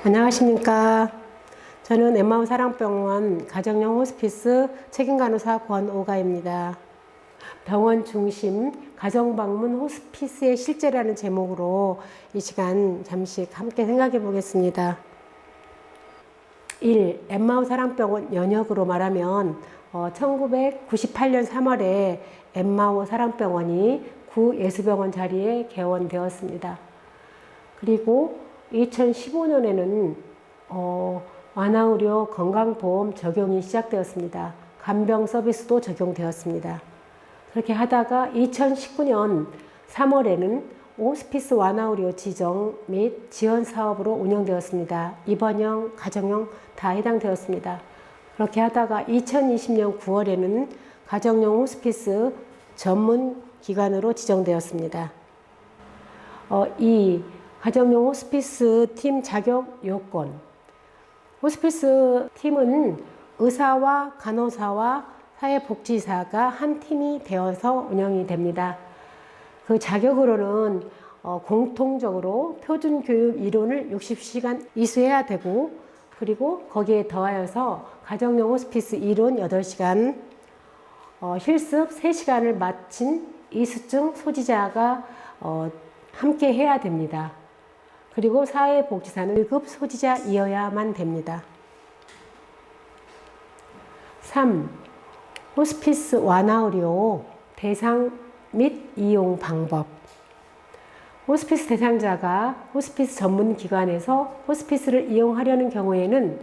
안녕하십니까. 저는 엠마오 사랑병원 가정용 호스피스 책임간호사 권오가입니다. 병원 중심 가정방문 호스피스의 실제라는 제목으로 이 시간 잠시 함께 생각해 보겠습니다. 1. 엠마오 사랑병원 연역으로 말하면 1998년 3월에 엠마오 사랑병원이 구예수병원 자리에 개원되었습니다. 그리고 2015년에는 완화의료 건강보험 적용이 시작되었습니다. 간병 서비스도 적용되었습니다. 그렇게 하다가 2019년 3월에는 호스피스 완화의료 지정 및 지원 사업으로 운영되었습니다. 입원형, 가정용 다 해당되었습니다. 그렇게 하다가 2020년 9월에는 가정용 호스피스 전문 기관으로 지정되었습니다. 이 가정용 호스피스 팀 자격 요건. 호스피스 팀은 의사와 간호사와 사회복지사가 한 팀이 되어서 운영이 됩니다. 그 자격으로는 공통적으로 표준교육 이론을 60시간 이수해야 되고, 그리고 거기에 더하여서 가정용 호스피스 이론 8시간, 실습 3시간을 마친 이수증 소지자가 함께 해야 됩니다. 그리고 사회복지사는 1급 소지자이어야만 됩니다. 3. 호스피스 완화의료 대상 및 이용 방법. 호스피스 대상자가 호스피스 전문기관에서 호스피스를 이용하려는 경우에는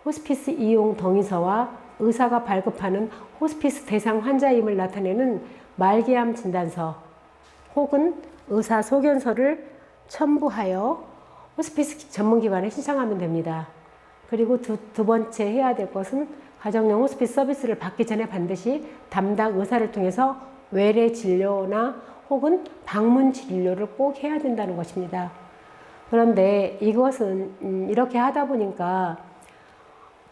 호스피스 이용 동의서와 의사가 발급하는 호스피스 대상 환자임을 나타내는 말기암 진단서 혹은 의사 소견서를 첨부하여 호스피스 전문기관에 신청하면 됩니다. 그리고 두 번째 해야 될 것은 가정용 호스피스 서비스를 받기 전에 반드시 담당 의사를 통해서 외래 진료나 혹은 방문 진료를 꼭 해야 된다는 것입니다. 그런데 이것은 이렇게 하다 보니까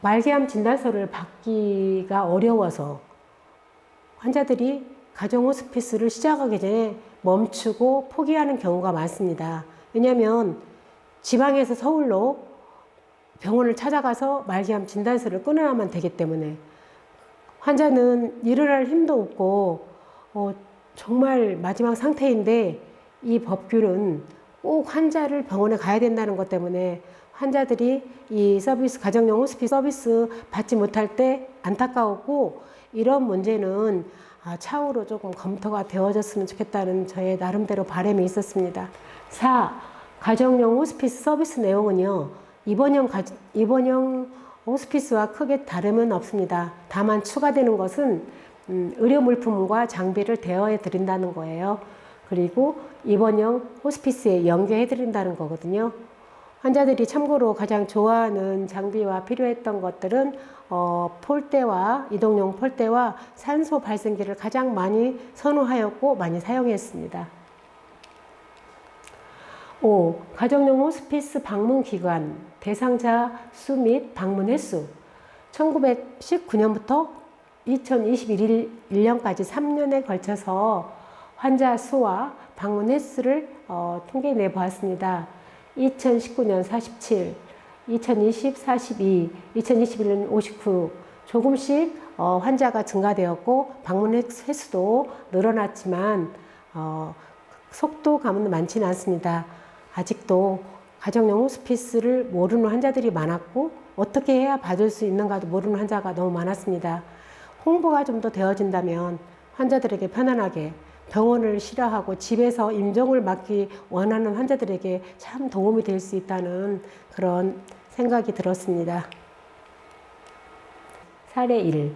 말기암 진단서를 받기가 어려워서 환자들이 가정 호스피스를 시작하기 전에 멈추고 포기하는 경우가 많습니다. 왜냐하면 지방에서 서울로 병원을 찾아가서 말기암 진단서를 끊어야만 되기 때문에 환자는 일을 할 힘도 없고 정말 마지막 상태인데 이 법규는 꼭 환자를 병원에 가야 된다는 것 때문에 환자들이 이 서비스, 가정용 호스피스 서비스 받지 못할 때 안타까웠고, 이런 문제는 차후로 조금 검토가 되어졌으면 좋겠다는 저의 나름대로 바람이 있었습니다. 4. 가정용 호스피스 서비스 내용은요, 입원형 호스피스와 크게 다름은 없습니다. 다만 추가되는 것은 의료 물품과 장비를 대여해 드린다는 거예요. 그리고 입원형 호스피스에 연계해 드린다는 거거든요. 환자들이 참고로 가장 좋아하는 장비와 필요했던 것들은 폴대와 이동용 폴대와 산소 발생기를 가장 많이 선호하였고 많이 사용했습니다. 5. 가정용 호스피스 방문 기관 대상자 수 및 방문 횟수. 1919년부터 2021년까지 3년에 걸쳐서 환자 수와 방문 횟수를 통계 내보았습니다. 2019년 47, 2020 42, 2021년 59. 조금씩 환자가 증가되었고 방문 횟수도 늘어났지만 속도감은 많지는 않습니다. 아직도 가정용 호스피스를 모르는 환자들이 많았고 어떻게 해야 받을 수 있는가도 모르는 환자가 너무 많았습니다. 홍보가 좀 더 되어진다면 환자들에게 편안하게 병원을 싫어하고 집에서 임종을 맞기 원하는 환자들에게 참 도움이 될 수 있다는 그런 생각이 들었습니다. 사례 1.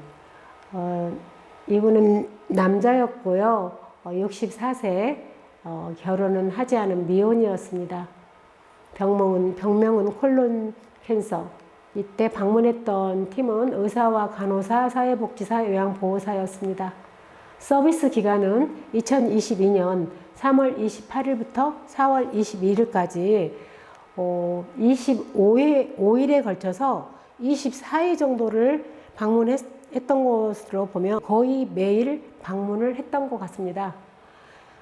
이분은 남자였고요. 64세, 결혼은 하지 않은 미혼이었습니다. 병명은 콜론 캔서. 이때 방문했던 팀은 의사와 간호사, 사회복지사, 요양보호사였습니다. 서비스 기간은 2022년 3월 28일부터 4월 22일까지 25일에 걸쳐서 24일 정도를 방문했던 것으로 보면 거의 매일 방문을 했던 것 같습니다.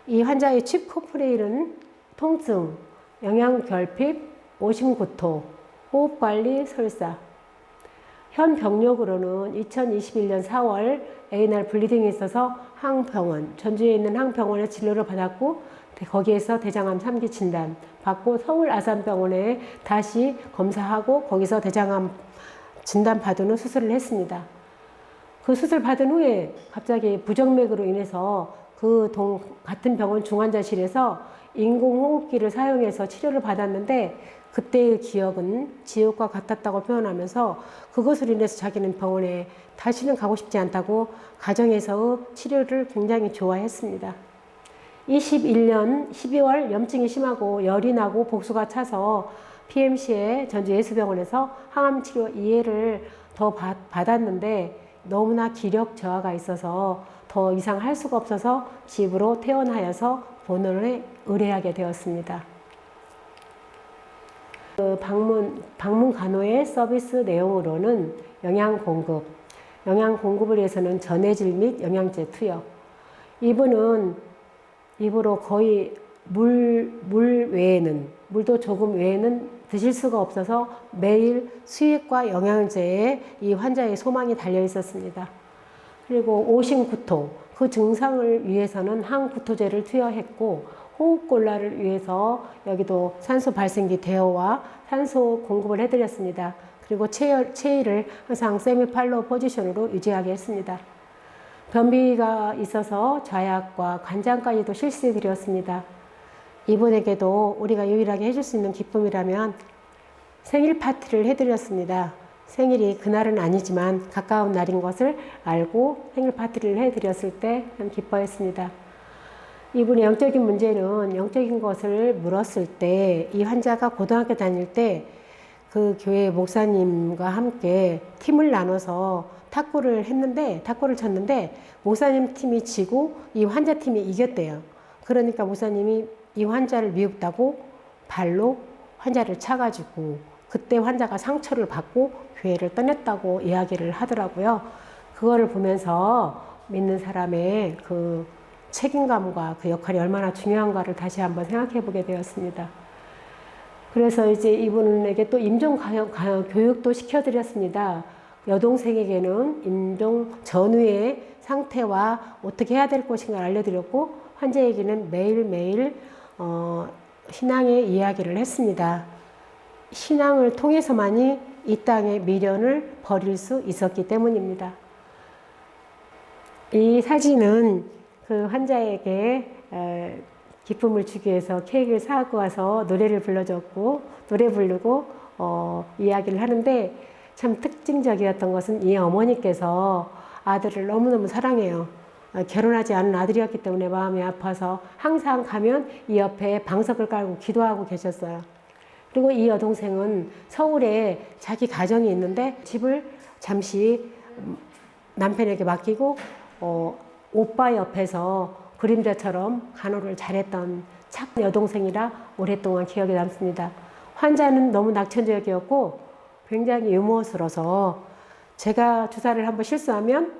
이 환자의 칩 컴플레인은 통증, 영양결핍, 오심구토 호흡관리, 설사. 현 병력으로는 2021년 4월 에이날 블리딩이 있어서 항병원, 전주에 있는 항병원에 진료를 받았고 거기에서 대장암 3기 진단 받고 서울 아산병원에 다시 검사하고 거기서 대장암 진단 받은 후 수술을 했습니다. 그 수술 받은 후에 갑자기 부정맥으로 인해서 같은 병원 중환자실에서 인공호흡기를 사용해서 치료를 받았는데 그때의 기억은 지옥과 같았다고 표현하면서 그것으로 인해서 자기는 병원에 다시는 가고 싶지 않다고 가정에서 치료를 굉장히 좋아했습니다. 21년 12월 염증이 심하고 열이 나고 복수가 차서 PMC에 전주 예수병원에서 항암치료 2회를 더 받았는데 너무나 기력 저하가 있어서 더 이상 할 수가 없어서 집으로 퇴원하여서 본원에 의뢰하게 되었습니다. 방문 간호의 서비스 내용으로는 영양 공급을 위해서는 전해질 및 영양제 투여. 이분은 입으로 거의 물도 조금 외에는 드실 수가 없어서 매일 수액과 영양제에 이 환자의 소망이 달려 있었습니다. 그리고 오심구토, 그 증상을 위해서는 항구토제를 투여했고 호흡곤란을 위해서 여기도 산소 발생기 대여와 산소 공급을 해드렸습니다. 그리고 체위를 항상 세미팔로우 포지션으로 유지하게 했습니다. 변비가 있어서 좌약과 관장까지도 실시해 드렸습니다. 이분에게도 우리가 유일하게 해줄 수 있는 기쁨이라면 생일 파티를 해드렸습니다. 생일이 그날은 아니지만 가까운 날인 것을 알고 생일 파티를 해드렸을 때 참 기뻐했습니다. 이분의 영적인 문제는 영적인 것을 물었을 때 이 환자가 고등학교 다닐 때 그 교회 목사님과 함께 팀을 나눠서 탁구를 쳤는데 목사님 팀이 지고 이 환자 팀이 이겼대요. 그러니까 목사님이 이 환자를 미흡다고 발로 환자를 차가지고 그때 환자가 상처를 받고 교회를 떠났다고 이야기를 하더라고요. 그거를 보면서 믿는 사람의 그 책임감과 그 역할이 얼마나 중요한가를 다시 한번 생각해 보게 되었습니다. 그래서 이제 이분에게 또 임종 교육도 시켜드렸습니다. 여동생에게는 임종 전후의 상태와 어떻게 해야 될 것인가 알려드렸고 환자에게는 매일매일 신앙의 이야기를 했습니다. 신앙을 통해서만이 이 땅의 미련을 버릴 수 있었기 때문입니다. 이 사진은 그 환자에게 기쁨을 주기 위해서 케이크를 사갖고 와서 노래를 불러줬고 노래 부르고 이야기를 하는데 참 특징적이었던 것은 이 어머니께서 아들을 너무너무 사랑해요. 결혼하지 않은 아들이었기 때문에 마음이 아파서 항상 가면 이 옆에 방석을 깔고 기도하고 계셨어요. 그리고 이 여동생은 서울에 자기 가정이 있는데 집을 잠시 남편에게 맡기고 오빠 옆에서 그림자처럼 간호를 잘했던 착한 여동생이라 오랫동안 기억에 남습니다. 환자는 너무 낙천적이었고 굉장히 유머스러워서 제가 주사를 한번 실수하면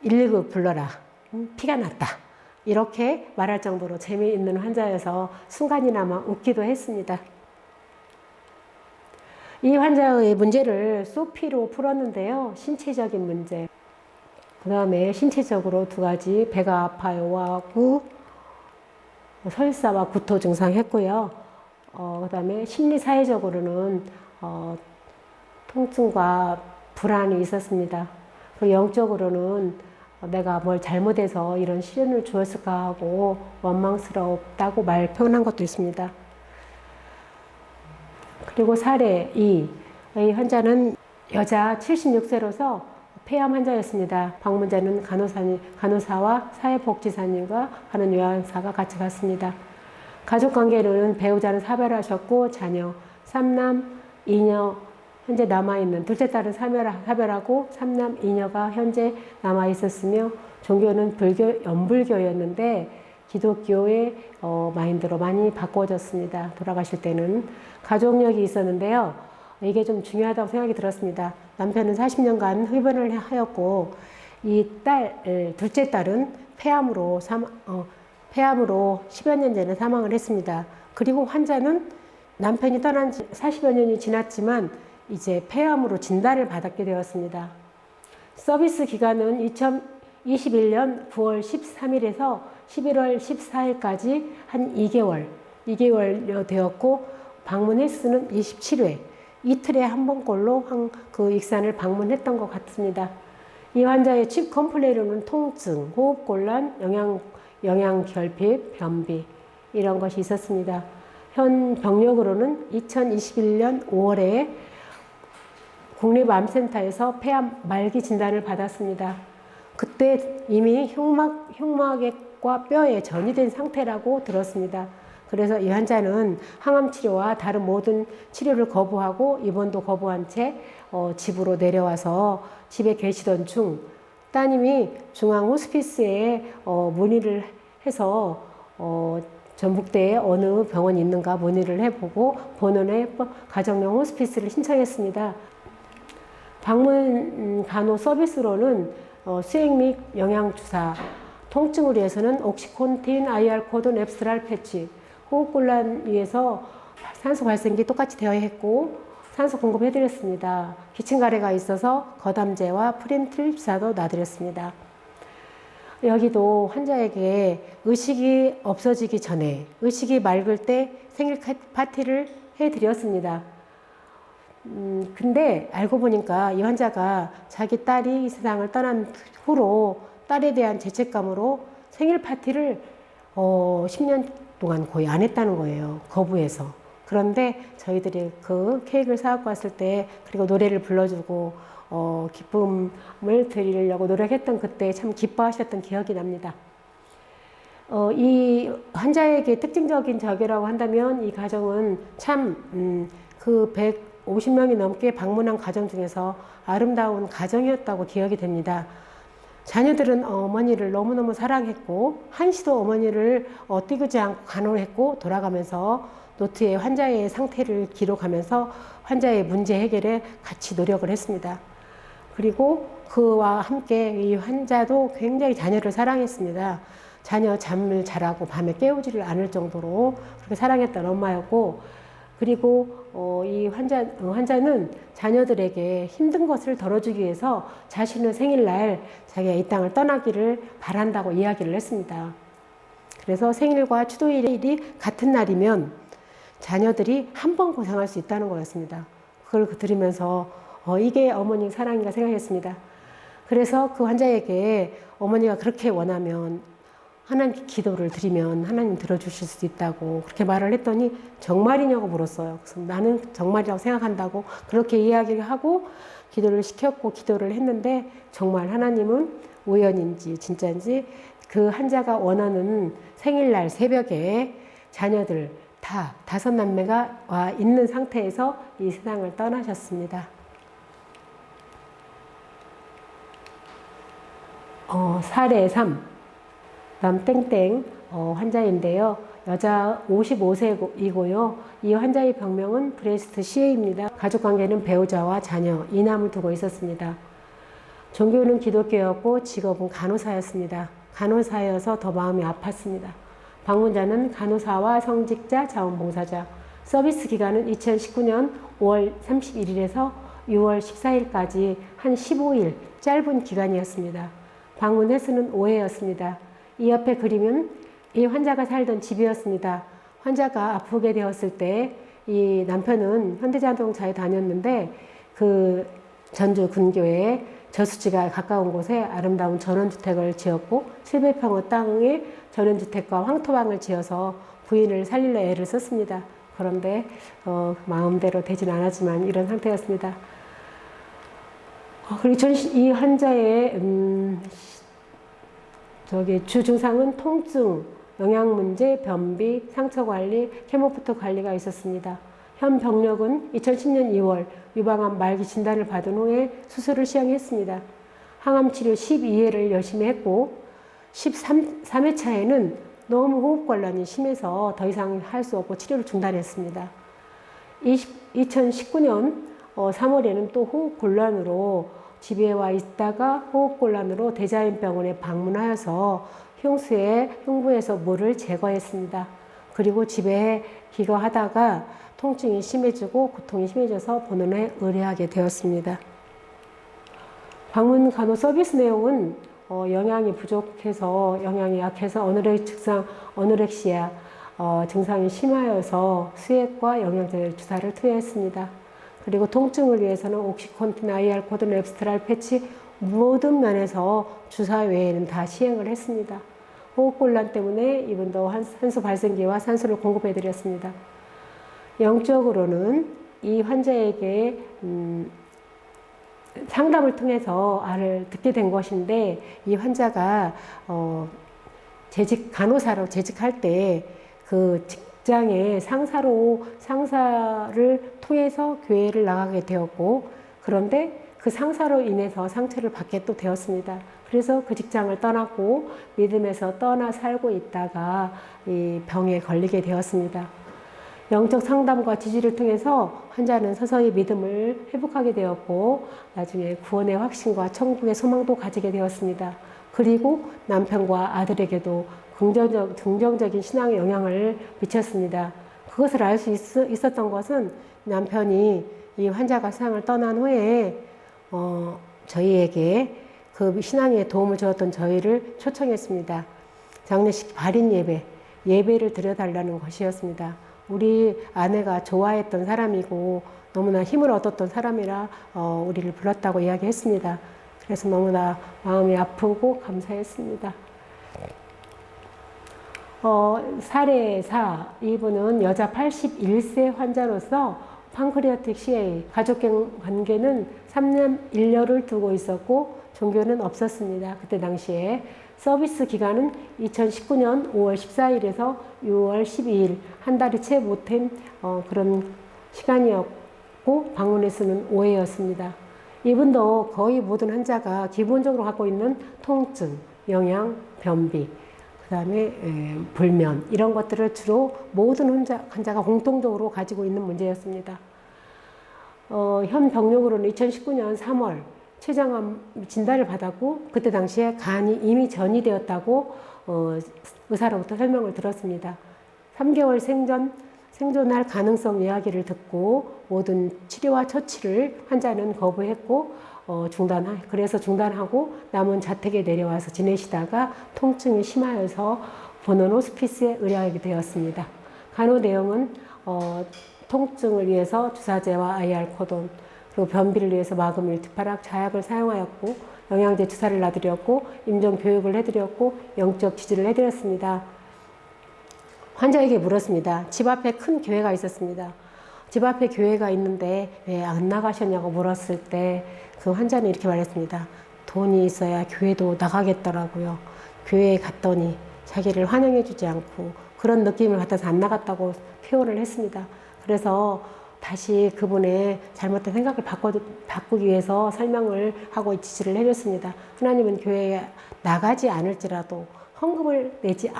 119 불러라. 피가 났다. 이렇게 말할 정도로 재미있는 환자여서 순간이나마 웃기도 했습니다. 이 환자의 문제를 소피로 풀었는데요. 신체적인 문제. 그 다음에 신체적으로 2가지 배가 아파요와 설사와 구토 증상 했고요. 그 다음에 심리사회적으로는 통증과 불안이 있었습니다. 그리고 영적으로는 내가 뭘 잘못해서 이런 시련을 주었을까 하고 원망스럽다고 표현한 것도 있습니다. 그리고 사례 2. 이 환자는 여자 76세로서 폐암 환자였습니다. 방문자는 간호사와 사회복지사님과 간호 요양사가 같이 갔습니다. 가족관계로는 배우자는 사별하셨고 자녀 3남 2녀 현재 남아있는 둘째 딸은 사별하고 3남 2녀가 현재 남아있었으며 종교는 연불교였는데 기독교의 마인드로 많이 바꿔졌습니다. 돌아가실 때는 가족력이 있었는데요. 이게 좀 중요하다고 생각이 들었습니다. 남편은 40년간 흡연을 하였고 둘째 딸은 폐암으로 10여 년 전에 사망을 했습니다. 그리고 환자는 남편이 떠난 지 40여 년이 지났지만 이제 폐암으로 진단을 받게 되었습니다. 서비스 기간은 2021년 9월 13일에서 11월 14일까지 한 2개월 되었고, 방문 횟수는 27회, 이틀에 한 번꼴로 그 익산을 방문했던 것 같습니다. 이 환자의 칩 컴플레인은 통증, 호흡곤란, 영양결핍, 변비 이런 것이 있었습니다. 현 병력으로는 2021년 5월에 국립암센터에서 폐암 말기 진단을 받았습니다. 그때 이미 흉막과 뼈에 전이 된 상태라고 들었습니다. 그래서 이 환자는 항암 치료와 다른 모든 치료를 거부하고 입원도 거부한 채 집으로 내려와서 집에 계시던 중 따님이 중앙 호스피스에 문의를 해서 전북대에 어느 병원이 있는가 문의를 해보고 본원에 가정용 호스피스를 신청했습니다. 방문 간호 서비스로는 수액 및 영양주사, 통증을 위해서는 옥시콘틴, IR 코돈, 앱스트랄 패치, 호흡곤란 위해서 산소 발생기 똑같이 되어 있고 산소 공급해드렸습니다. 기침가래가 있어서 거담제와 프린틀립사도 놔드렸습니다. 여기도 환자에게 의식이 없어지기 전에, 의식이 맑을 때 생일 파티를 해드렸습니다. 근데 알고 보니까 이 환자가 자기 딸이 이 세상을 떠난 후로 딸에 대한 죄책감으로 생일 파티를 10년 동안 거의 안 했다는 거예요. 거부해서. 그런데 저희들이 그 케이크를 사갖고 왔을 때, 그리고 노래를 불러주고 기쁨을 드리려고 노력했던 그때 참 기뻐하셨던 기억이 납니다. 이 환자에게 특징적인 저기라고 한다면 이 가정은 참 그 150명이 넘게 방문한 가정 중에서 아름다운 가정이었다고 기억이 됩니다. 자녀들은 어머니를 너무너무 사랑했고 한시도 어머니를 띄우지 않고 간호했고, 돌아가면서 노트에 환자의 상태를 기록하면서 환자의 문제 해결에 같이 노력을 했습니다. 그리고 그와 함께 이 환자도 굉장히 자녀를 사랑했습니다. 자녀 잠을 잘하고 밤에 깨우지를 않을 정도로 그렇게 사랑했던 엄마였고, 그리고 이 환자는 자녀들에게 힘든 것을 덜어주기 위해서 자신의 생일날 자기가 이 땅을 떠나기를 바란다고 이야기를 했습니다. 그래서 생일과 추도일이 같은 날이면 자녀들이 한 번 고생할 수 있다는 거였습니다. 그걸 들으면서 이게 어머니 사랑인가 생각했습니다. 그래서 그 환자에게 어머니가 그렇게 원하면 하나님께 기도를 드리면 하나님 들어주실 수 있다고 그렇게 말을 했더니 정말이냐고 물었어요. 그래서 나는 정말이라고 생각한다고 그렇게 이야기를 하고 기도를 시켰고 기도를 했는데, 정말 하나님은 우연인지 진짜인지 그 환자가 원하는 생일날 새벽에 자녀들 다 5남매가 와 있는 상태에서 이 세상을 떠나셨습니다. 사례 3. 남땡땡 환자인데요. 여자 55세이고요. 이 환자의 병명은 브레스트 CA입니다. 가족관계는 배우자와 자녀, 이남을 두고 있었습니다. 종교는 기독교였고 직업은 간호사였습니다. 간호사여서 더 마음이 아팠습니다. 방문자는 간호사와 성직자, 자원봉사자. 서비스 기간은 2019년 5월 31일에서 6월 14일까지 한 15일 짧은 기간이었습니다. 방문 횟수는 5회였습니다. 이 옆에 그림은 이 환자가 살던 집이었습니다. 환자가 아프게 되었을 때 이 남편은 현대자동차에 다녔는데 그 전주 근교에 저수지가 가까운 곳에 아름다운 전원주택을 지었고 700평의 땅에 전원주택과 황토방을 지어서 부인을 살리려 애를 썼습니다. 그런데 마음대로 되진 않았지만 이런 상태였습니다. 그리고 이 환자의 주 증상은 통증, 영양 문제, 변비, 상처 관리, 케모부터 관리가 있었습니다. 현 병력은 2010년 2월 유방암 말기 진단을 받은 후에 수술을 시행했습니다. 항암 치료 12회를 열심히 했고 13회차에는 너무 호흡곤란이 심해서 더 이상 할 수 없고 치료를 중단했습니다. 2019년 3월에는 또 호흡곤란으로 집에 와 있다가 호흡곤란으로 대자연병원에 방문하여서 흉부에서 물을 제거했습니다. 그리고 집에 기거하다가 통증이 심해지고 고통이 심해져서 본원에 의뢰하게 되었습니다. 방문 간호 서비스 내용은 영양이 부족해서 영양이 약해서 어노렉시아 증상이 심하여서 수액과 영양제 주사를 투여했습니다. 그리고 통증을 위해서는 옥시콘틴, IR 코드, 랩스트랄 패치 모든 면에서 주사 외에는 다 시행을 했습니다. 호흡곤란 때문에 이분도 산소 발생기와 산소를 공급해 드렸습니다. 영적으로는 이 환자에게 상담을 통해서 듣게 된 것인데, 이 환자가 간호사로 재직할 때 그 직장의 상사를 통해서 교회를 나가게 되었고, 그런데 그 상사로 인해서 상처를 받게 또 되었습니다. 그래서 그 직장을 떠났고 믿음에서 떠나 살고 있다가 이 병에 걸리게 되었습니다. 영적 상담과 지지를 통해서 환자는 서서히 믿음을 회복하게 되었고, 나중에 구원의 확신과 천국의 소망도 가지게 되었습니다. 그리고 남편과 아들에게도 긍정적인 신앙의 영향을 미쳤습니다. 그것을 알 수 있었던 것은 남편이 이 환자가 세상을 떠난 후에 저희에게 그 신앙에 도움을 주었던 저희를 초청했습니다. 장례식 발인 예배를 드려달라는 것이었습니다. 우리 아내가 좋아했던 사람이고 너무나 힘을 얻었던 사람이라 우리를 불렀다고 이야기했습니다. 그래서 너무나 마음이 아프고 감사했습니다. 사례4, 이분은 여자 81세 환자로서 판크리아틱 CA, 가족 관계는 3년 1녀를 두고 있었고 종교는 없었습니다. 그때 당시에 서비스 기간은 2019년 5월 14일에서 6월 12일, 한 달이 채 못된 그런 시간이었고 방문의 수는 5회였습니다. 이분도 거의 모든 환자가 기본적으로 갖고 있는 통증, 영양, 변비, 그 다음에 불면, 이런 것들을 주로 모든 환자가 공통적으로 가지고 있는 문제였습니다. 현 병력으로는 2019년 3월 췌장암 진단을 받았고, 그때 당시에 간이 이미 전이되었다고 의사로부터 설명을 들었습니다. 3개월 생존할 가능성 이야기를 듣고 모든 치료와 처치를 환자는 거부했고 그래서 중단하고 남은 자택에 내려와서 지내시다가 통증이 심하여서 본원 호스피스에 의뢰하게 되었습니다. 간호 내용은 통증을 위해서 주사제와 IR 코돈, 그리고 변비를 위해서 마그밀, 티파락, 자약을 사용하였고, 영양제 주사를 놔드렸고, 임종 교육을 해드렸고, 영적 지지를 해드렸습니다. 환자에게 물었습니다. 집 앞에 큰 교회가 있었습니다. 집 앞에 교회가 있는데 왜 안 나가셨냐고 물었을 때 그 환자는 이렇게 말했습니다. 돈이 있어야 교회도 나가겠더라고요. 교회에 갔더니 자기를 환영해주지 않고 그런 느낌을 받아서 안 나갔다고 표현을 했습니다. 그래서 다시 그분의 잘못된 생각을 바꾸기 위해서 설명을 하고 지지를 해줬습니다. 하나님은 교회에 나가지 않을지라도, 헌금을 내지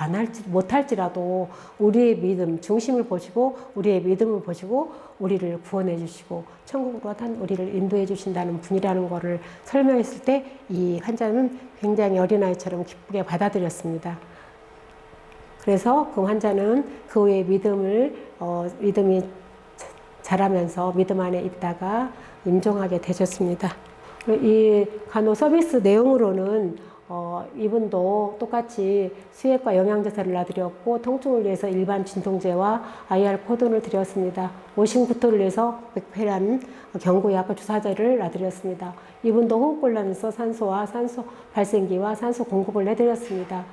못할지라도 우리의 믿음, 중심을 보시고 우리의 믿음을 보시고 우리를 구원해 주시고 천국으로 우리를 인도해 주신다는 분이라는 것을 설명했을 때 이 환자는 굉장히 어린아이처럼 기쁘게 받아들였습니다. 그래서 그 환자는 그 후에 믿음이 자라면서 믿음 안에 있다가 임종하게 되셨습니다. 이 간호 서비스 내용으로는 이분도 똑같이 수액과 영양제사를 놔드렸고, 통증을 위해서 일반 진통제와 IR 코돈을 드렸습니다. 오심구토를 위해서 백페란 경구약과 주사제를 놔드렸습니다. 이분도 호흡곤란에서 산소와 산소 발생기와 산소 공급을 해드렸습니다.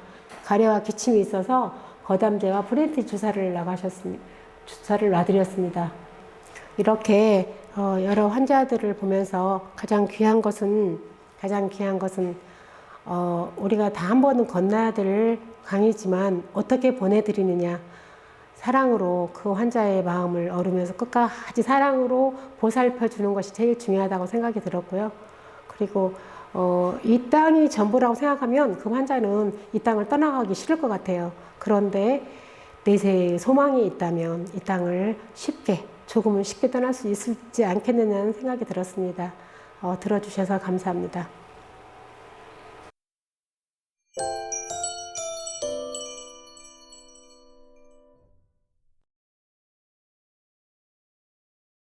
가래와 기침이 있어서 거담제와 프렌티 주사를 놔드렸습니다. 이렇게 여러 환자들을 보면서 가장 귀한 것은 우리가 다 한 번은 건너야 될 강이지만 어떻게 보내드리느냐, 사랑으로 그 환자의 마음을 어루면서 끝까지 사랑으로 보살펴 주는 것이 제일 중요하다고 생각이 들었고요. 그리고 이 땅이 전부라고 생각하면 그 환자는 이 땅을 떠나가기 싫을 것 같아요. 그런데 내세의 소망이 있다면 이 땅을 조금은 쉽게 떠날 수 있지 않겠느냐는 생각이 들었습니다. 들어주셔서 감사합니다.